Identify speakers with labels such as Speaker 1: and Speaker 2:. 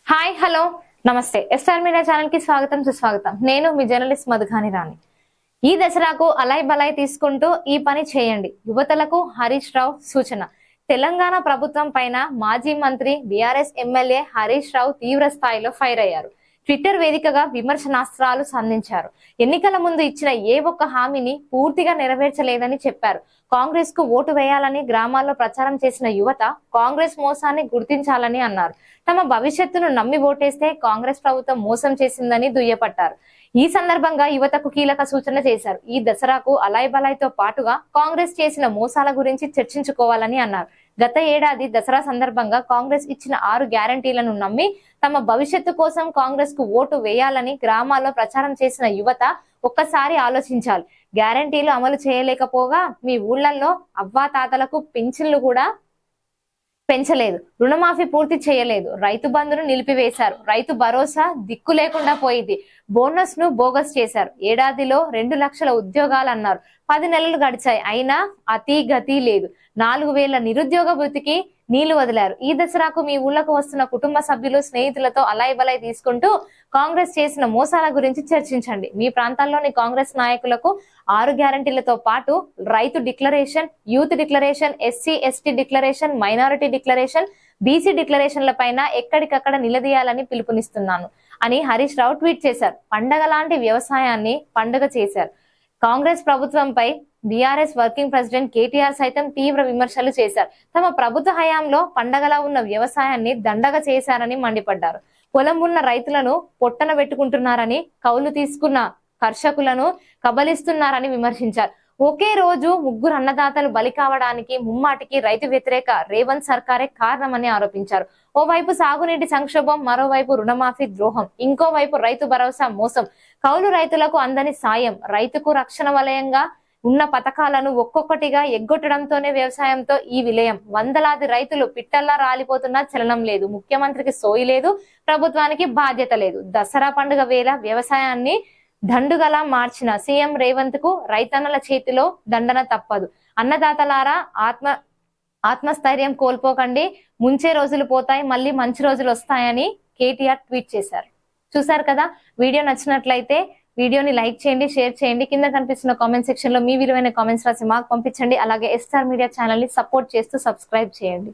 Speaker 1: Hi hello నమస్తే SR media channel కి స్వాగతం సుస్వాగతం. నేను మీ జర్నలిస్ట్ మధుఖాని రాణి. ఈ దసరాకు అలాయ్ బలాయ్ తీసుకుంటూ ఈ పని చేయండి. యువతలకు హరీష్ రావు సూచన. తెలంగాణ ప్రభుత్వం పైన మాజీ మంత్రి బీఆర్ఎస్ ఎమ్మెల్యే హరీష్ రావు తీవ్ర స్థాయిలో ఫైర్ అయ్యారు. ట్విట్టర్ వేదికగా విమర్శనాస్త్రాలు సంధించారు. ఎన్నికల ముందు ఇచ్చిన ఏ ఒక్క హామీని పూర్తిగా నెరవేర్చలేదని చెప్పారు. కాంగ్రెస్ కు ఓటు వేయాలని గ్రామాల్లో ప్రచారం చేసిన యువత కాంగ్రెస్ మోసాన్ని గుర్తించాలని అన్నారు. తమ భవిష్యత్తును నమ్మి ఓటేస్తే కాంగ్రెస్ ప్రభుత్వం మోసం చేసిందని దుయ్యపట్టారు. ఈ సందర్భంగా యువతకు కీలక సూచన చేశారు. ఈ దసరాకు అలాయ్ బలాయ్తో పాటుగా కాంగ్రెస్ చేసిన మోసాల గురించి చర్చించుకోవాలని అన్నారు. గత ఏడాది దసరా సందర్భంగా కాంగ్రెస్ ఇచ్చిన 6 గ్యారంటీలను నమ్మి తమ భవిష్యత్తు కోసం కాంగ్రెస్ కు ఓటు వేయాలని గ్రామాల్లో ప్రచారం చేసిన యువత ఒక్కసారి ఆలోచించాలి. గ్యారంటీలు అమలు చేయలేకపోగా మీ ఊళ్ళల్లో అవ్వాతాతలకు పింఛన్లు కూడా పెంచలేదు, రుణమాఫీ పూర్తి చేయలేదు, రైతు బంధును నిలిపివేశారు, రైతు భరోసా దిక్కు లేకుండా పోయింది, బోనస్ ను బోగస్ చేశారు, ఏడాదిలో 2 లక్షల ఉద్యోగాలు అన్నారు. 10 నెలలు గడిచాయి, అయినా అతి గతి లేదు. 4,000 నిరుద్యోగ భృతికి నీళ్లు వదిలారు. ఈ దసరాకు మీ ఊళ్ళకు వస్తున్న కుటుంబ సభ్యులు స్నేహితులతో అలాయ్ బలాయ్ తీసుకుంటూ కాంగ్రెస్ చేసిన మోసాల గురించి చర్చించండి. మీ ప్రాంతాల్లోని కాంగ్రెస్ నాయకులకు 6 గ్యారంటీలతో పాటు రైతు declaration, youth declaration, SC ST declaration, minority declaration, BC డిక్లరేషన్ల పైన ఎక్కడికక్కడ నిలదీయాలని పిలుపునిస్తున్నాను అని హరీష్ రావు ట్వీట్ చేశారు. పండగ లాంటి వ్యవసాయాన్ని పండుగ చేశారు. కాంగ్రెస్ ప్రభుత్వంపై బీఆర్ఎస్ వర్కింగ్ ప్రెసిడెంట్ కేటీఆర్ సైతం తీవ్ర విమర్శలు చేశారు. తమ ప్రభుత్వ హయాంలో పండగలా ఉన్న వ్యవసాయాన్ని దండగ చేశారని మండిపడ్డారు. పొలం ఉన్న రైతులను పొట్టన పెట్టుకుంటున్నారని, కౌలు తీసుకున్న కర్షకులను కబలిస్తున్నారని విమర్శించారు. ఒకే రోజు 3 అన్నదాతలు బలి కావడానికి ముమ్మాటికి రైతు వ్యతిరేక రేవంత్ సర్కారే కారణమని ఆరోపించారు. ఓవైపు సాగునీటి సంక్షోభం, మరోవైపు రుణమాఫీ ద్రోహం, ఇంకోవైపు రైతు భరోసా మోసం, కౌలు రైతులకు అందని సాయం, రైతుకు రక్షణ వలయంగా ఉన్న పథకాలను ఒక్కొక్కటిగా ఎగ్గొట్టడంతోనే వ్యవసాయంతో ఈ విలయం. వందలాది రైతులు పిట్టల్లా రాలిపోతున్నా చలనం లేదు. ముఖ్యమంత్రికి సోయి లేదు, ప్రభుత్వానికి బాధ్యత లేదు. దసరా పండుగ వేళ వ్యవసాయాన్ని దండుగలా మార్చిన సీఎం రేవంత్ కు రైతన్నల చేతిలో దండన తప్పదు. అన్నదాతలారా ఆత్మస్థైర్యం కోల్పోకండి, ముంచే రోజులు పోతాయి, మళ్ళీ మంచి రోజులు వస్తాయని కేటీఆర్ ట్వీట్ చేశారు. చూసారు కదా, వీడియో నచ్చినట్లయితే వీడియోని లైక్ చేయండి, షేర్ చేయండి. కింద కనిపిస్తున్న కామెంట్ సెక్షన్ లో మీ విలువైన కామెంట్స్ రాసి మాకు పంపించండి. అలాగే ఎస్ఆర్ మీడియా ఛానల్ ని సపోర్ట్ చేస్తూ సబ్స్క్రైబ్ చేయండి.